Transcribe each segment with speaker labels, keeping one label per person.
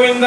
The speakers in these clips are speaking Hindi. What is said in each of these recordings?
Speaker 1: गोविंद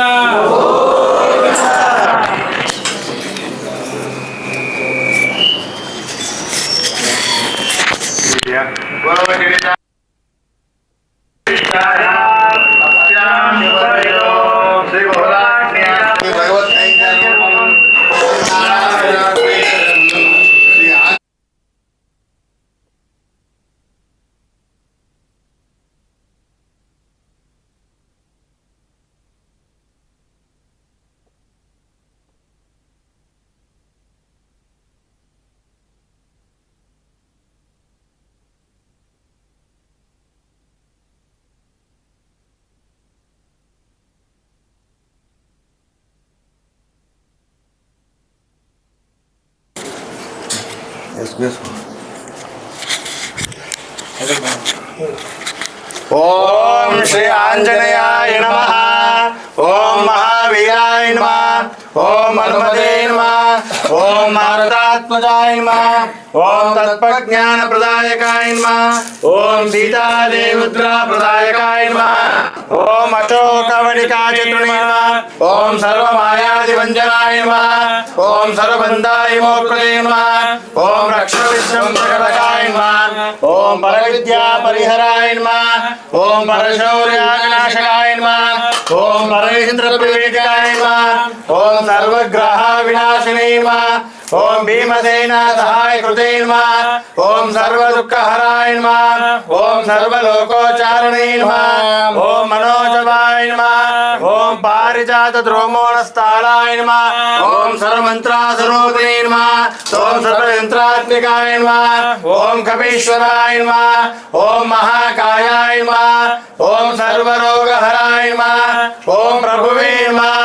Speaker 2: ओम श्री आंजनेयाय नमः। ओम महावीराय नमः। ओम हनुमते नमः। ओम मारुतात्मजाय नमः। ओम तत्त्वज्ञान प्रदायकाय नमः। ओम सीतादेवुद्रा प्रदायकाय नमः। ओम अशोकवनिकाचित्रुणे नमः। ओम सर्वमायादिवञ्जनाय नमः। ओम सर्वबन्धाय मोक्षदे नमः। ओम रक्षविश्वम्भरकाय नमः। ओम परविद्या परिहराय नमः। ओम परशौर्याविनाशकाय नमः। ओम परेन्द्रप्रवेदिकाय नमः। ओम सर्वग्रह विनाशिने नमः। ओम भीमसेन सहाय कृते नमः। ओम सर्वदुःखहराय नमः। ओम सर्वलोकोच्चारणे नमः। ओम मनोजवाय नमः। ओम पारिजात द्रोमोणस्थालाय नमः। ओम सर्वमन्त्रासुरोपणे नमः। ओम सर्वयन्त्रात्मिकाय नमः। ओम कपीश्वराय नमः। ओम महाकायाय नमः। ओम सर्वरोगहराय नमः। ओम प्रभुवे नमः।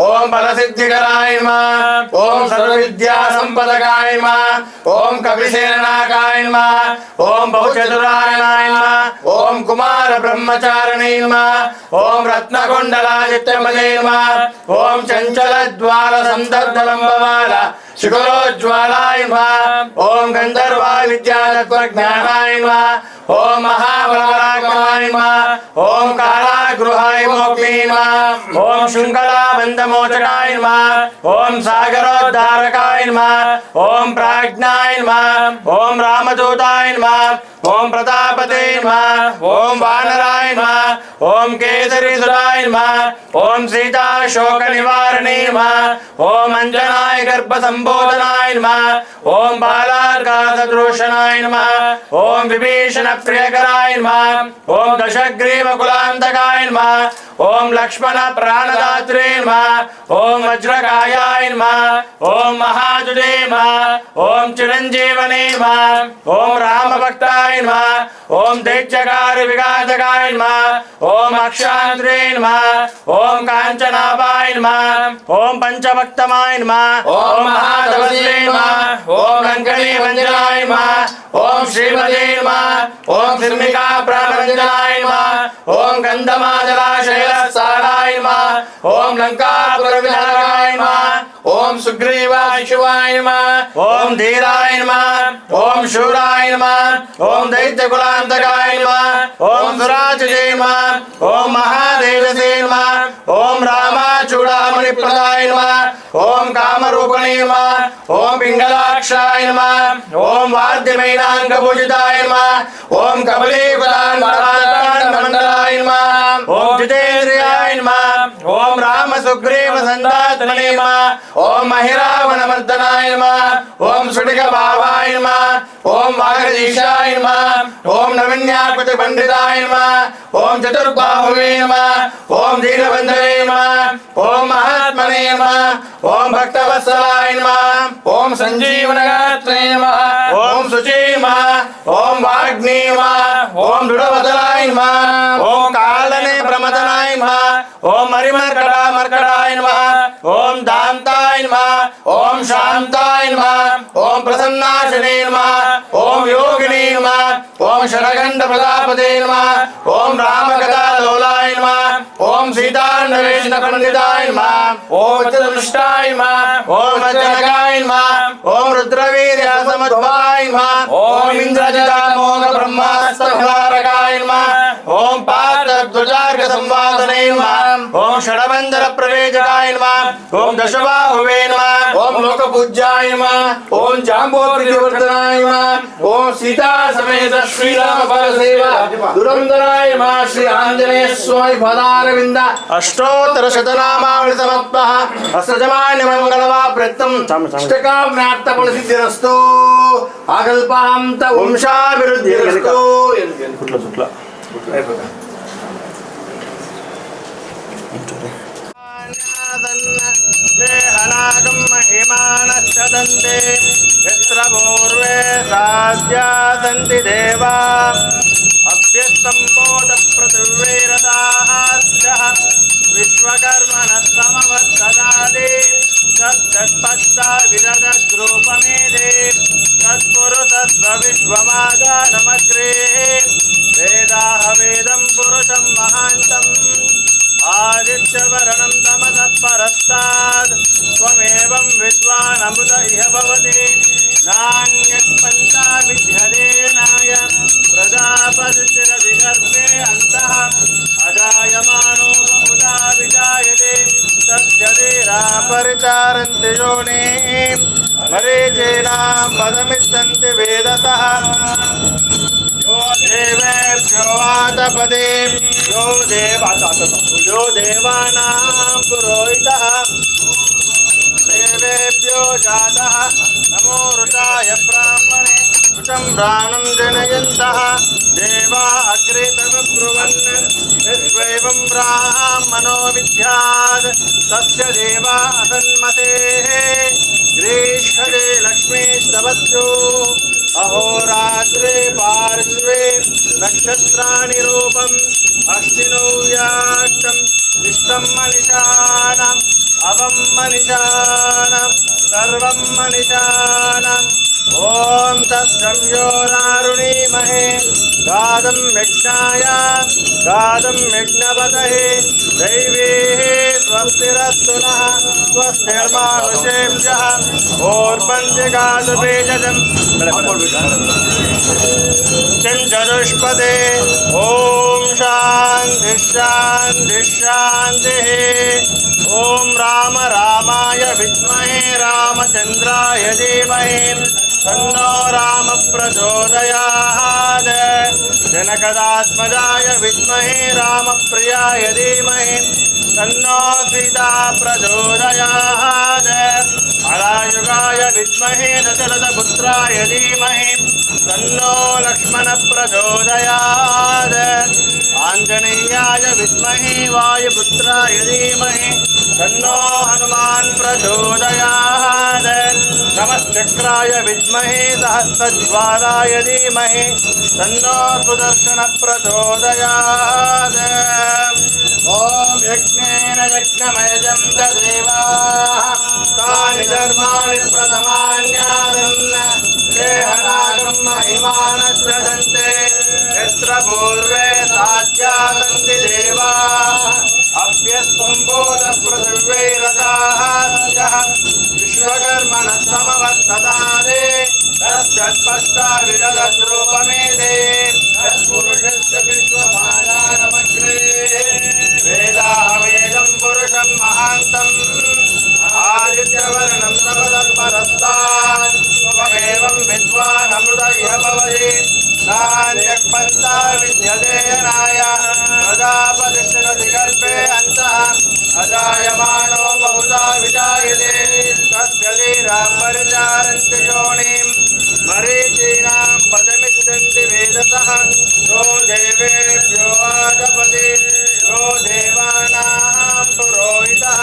Speaker 2: ओम बलसिद्धिकराय नमः। ओम सर्वविद्या संपदकाय नमः। ओम कपिसेनाकाय नमः। ओम बहुचतुरायणाय नमः। ओम कुमार ब्रह्मचारिणे नमः। ओम रत्नकुण्डलादित्यमते नमः। ओम चञ्चलद्वार संदग्धलम्बमाल शिखरोज्ज्वलाय नमः। ओम गन्धर्वाय विद्यातत्त्वज्ञानाय नमः। ओम महाबलपराक्रमाय नमः। ओम कारागृहाय मोक्षे नमः। ओम शृङ्खलाबन्धमोचकाय नमः। ओम सागरोद्धारकाय नमः। ओम प्राज्ञाय नमः। ओम रामदूताय नमः। ओम प्रतापते नमः। ओम वानराय नमः। ओम केसरीसुराय नमः। ओम सीता शोक निवारणे नमः। ओम अंजनाय गर्भ संबोधनाय नमः। ओम बालार्कासदृशनाय नमः। ओम विभीषण प्रियकराय नमः। ओम दशग्रीव कुलान्तकाय नमः। ओम लक्ष्मण प्राणदात्रे नमः। ओम वज्रकायाय नमः। ओम महाजुजे नमः। ओम चिरंजीवने नमः। ओम राम भक्ताय नमः। ओम दैत्यकार विघातकाय नमः। ओम अक्षांद्रे नमः। ओम कांचनाभाय नमः। ओम पंचभक्तमाय नमः। ओम महातपस्वे नमः। ओम लंकनी वंदनाय नमः। ओम श्रीमते नमः। ओम सिर्मिका प्राणवंदनाय नमः। ओम गंधमादलाशैलसाराय नमः। ओम लंकापुरविहाराय नमः। ओम सुग्रीवाय शिवाय नमः। ओम धीराय नमः। ओम शूराय नमः। ओम दैत्यकुलान्तकाय नमः। ओम सुराजते नमः। ओम महादेवसे नमः। ओम रामाचूडामणिप्रदाय नमः। ओम कामरूपिणे नमः। ओम पिंगलाक्षाय नमः। ओम वाद्यमेनाङ्गपूजिताय नमः। ओम कबलीकुलान्तमण्डलाय नमः। ओम जितेन्द्रियाय नमः। ओम राम सुग्रीव संदात्मने नमः। ओम महिरावणमर्दनाय नमः। ओम सुडिकभावाय नमः। ओम वागीशाय नमः। ओम नविन्याकृति पंडिताय नमः। ओम चतुर्बाहुवे नमः। ओम दीनबन्धवे नमः। ओम महात्मने नमः। ओम भक्तवत्सलाय नमः। ओम संजीवनगात्रे नमः। ओम शुचे नमः। ओम वाग्ने नमः। ओम दृढवदनाय नमः। ओम कालने प्रमदनाय नमः। ओम मर्कडाय नमः। ओम दान्ताय नमः। ओम शान्ताय नमः। ओम प्रसन्नाशने नमः। ओम योगिने नमः। ओम शरगण्ड प्रदापते नमः। ओम रामकथालोलाय नमः। ओम सीतान्वेषण पंडिताय नमः। ओम चतुष्टाय नमः। ओम जनकाय नमः। ओम रुद्रवीर्य समुद्भवाय नमः। ओम इंद्रजितामोघ ब्रह्मास्त्र निवारकाय नमः। ओम पार्थध्वजार्घ संवादने नमः ओम षडबंधर प्रवेशकाय नमः ओम दशबाहुवे नमः ओम लोकपूज्याय नमः ओम जाम्बोत्रिवर्धनाय नमः ओम सीता समेत श्रीराम परसेवा दुरंदराय नमः श्री आंजनेय स्वामी पदारविंद अष्टोत्तर शतनामावली समर्पः अष्टजमान्य मंगलवा प्रत्यम इष्टकाम्यार्थ फलसिद्धिरस्तु आकल्पान्त वंशाभिवृद्धिरस्तु शुक्ला देहनागं महिमानश्चदन्ते यत्र पूर्वे राज्या सन्ति देवा अभ्यस्तम्बोधपृथिवीरदास्यः विश्वकर्मणः समवर्तदादि तत्तत्पश्चा विदधद्रूपमेधे तत्पुरुषस्व विश्वमादानमग्रे वेदाः वेदं पुरुषं महान्तम् आदित्यवरणं तमसः परस्तात् त्वमेवं विद्वानमृत इह भवति नान्यत् पन्था विद्यते नाय प्रजापतिरधिगर्भे अन्तः अजायमानो बहुधा विजायते तस्य धीरापरिचारन्ति योनिं मरीचीनां पदमिच्छन्ति वेदतः यो देवेभ्यो आतपदे यो देवानां पुरोहितः देवेभ्यो जातः नमो ऋताय ब्राह्मणे ऋतं प्राणं जनयन्तः देवा अग्रे तमब्रुवन् यद्वैवं ब्राह्मणो विद्यात् तस्य देवा असन्मतेः ग्रीष्मते लक्ष्मीस्तवत्सु अहोरात्रे पार्श्वे नक्षत्राणि रूपम् अश्विनौ व्याष्टम् इष्टं मनिषाणाम् अवं मनिषाणाम् सर्वं मनिषाणाम् ॐ तत्संयोरारुणीमहे गादं यज्ञाय गादं यज्ञपतये दैवीः स्वस्तिरस्तु नः स्वस्तिर्मानुषेभ्यः ओर्पन्तिगादुबीजम् चतुष्पदे ॐ शान्ति शान्ति शान्तिः ॐ राम रामाय विद्महे रामचन्द्राय धीमहि तन्नो राम प्रचोदयात् जनकदात्मजाय विद्महे रामप्रियाय धीमहि तन्नो सीता प्रचोदयात् अलायुगाय विद्महे दशरथपुत्राय धीमहि तन्नो लक्ष्मण प्रचोदयात् आञ्जनेयाय विद्महे वायुपुत्राय धीमहि तन्नो हनुमान् प्रचोदयात् नमश्चक्राय विद्महे सहस्रज्वालाय धीमहि तन्नो सुदर्शन प्रचोदयात् ॐ यज्ञेन यज्ञमयजं देवाः तानि धर्माणि प्रथमान्यादन् देहनागं महिमानश्चदन्ते यत्र पूर्वे साध्या सन्ति देवाः अभ्यस्तम्बोधपृथिवीरदाः विश्वकर्मणः समवर्तदादे तत्तत्पश्चा विदधद्रूपमेधे तत्पुरुषस्य विश्वमादानमग्रे वेदाः वेदं पुरुषं महान्तम् आदित्यवर्णं समदत्परस्तात् त्वमेवं विद्वानमृत इह भवति नान्यः पन्था विद्यते नाय प्रजापतिरधिगर्भे अन्तः अजायमानो बहुधा विजायते तस्य धीराः परिचारन्ति योनिं मरीचीनां पदमिच्छन्ति वेदतः यो देवेभ्यो आदपति यो देवानां पुरोहितः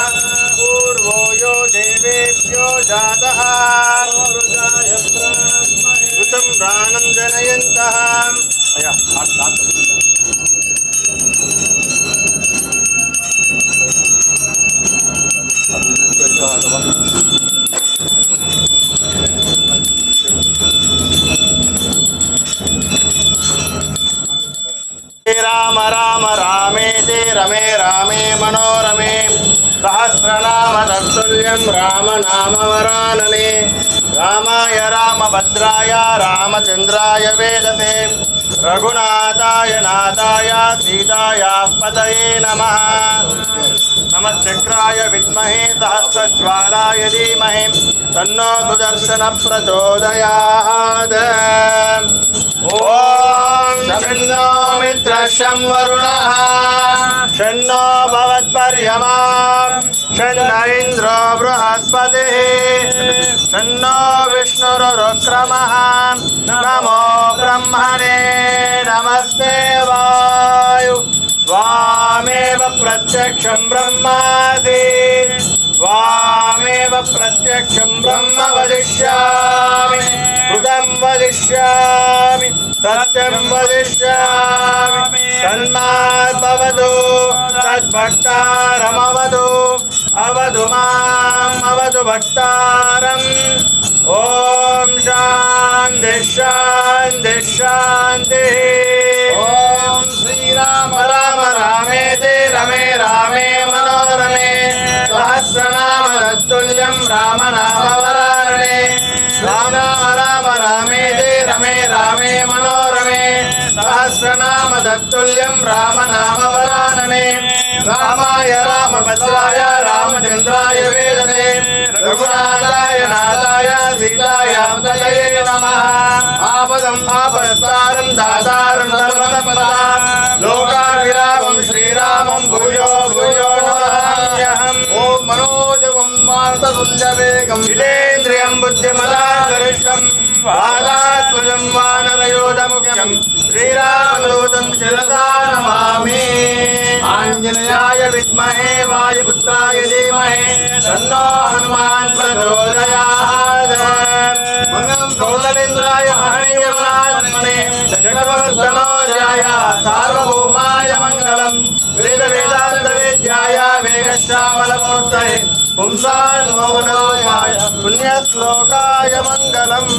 Speaker 2: पूर्वो यो देवेभ्यो जातः ऋतं प्राणं जनयन्तः राम राम रामेति रमे रामे मनोरमे सहस्रनाम तत्तुल्यं राम नाम वरानने रामाय रामभद्राय रामचन्द्राय वेदसे रघुनाथाय नाथाय सीतायास्पदये नमः नमश्चक्राय विद्महे सहस्रज्वालाय धीमहि तन्नो सुदर्शनः प्रचोदयात् ॐ शन्नो मित्रः शं वरुणः शन्नो भवत्पर्यमा शन्न इन्द्रो बृहस्पतिः शन्नो विष्णुरुक्रमः नमो ब्रह्मणे नमस्ते वायु त्वामेव प्रत्यक्षं ब्रह्मासि त्वामेव प्रत्यक्षं ब्रह्म वदिष्यामि कृतं वदिष्यामि सत्यं वदिष्यामि तन्माद्भवतु तद्भक्तारमवतु अवतु माम् अवतु भक्तारम् ॐ शान्ति शान्ति शान्तिः ॐ श्रीराम राम रामेति रमे रामे मनोरमे सहस्रनाम तत्तुल्यं राम नाम वरानने राम राम रामेति रमे रामे मनोरमे सहस्रनाम तत्तुल्यं राम नाम वरानने रामाय रामभद्राय रामचन्द्राय वेदसे रघुनाथाय नाथाय सीतायास्पदये नमः आपदम् आपदतारं दातारं सर्वसम्पदां लोकाभिरामं श्रीरामं भूयो भूयो नमाम्यहम् ॐ मनोजवं मारुततुल्यवेगं जितेन्द्रियं बुद्धिमतागरिष्ठं वादात्मजं वानरयोधमुख्यं श्रीरामदूतं शिरसा नमामि आञ्जनेयाय विद्महे वायुपुत्राय धीमहि तन्नो हनुमान् प्रचोदयात् मङ्गलं कौसलेन्द्राय महनीयगुणात्मने जगद्वर्धनोजाय सार्वभौमाय मङ्गलं वेदवेदान्तवेद्याय वेगश्यामलमूर्तये पुंसान्मोहनाय पुण्यश्लोकाय मङ्गलम्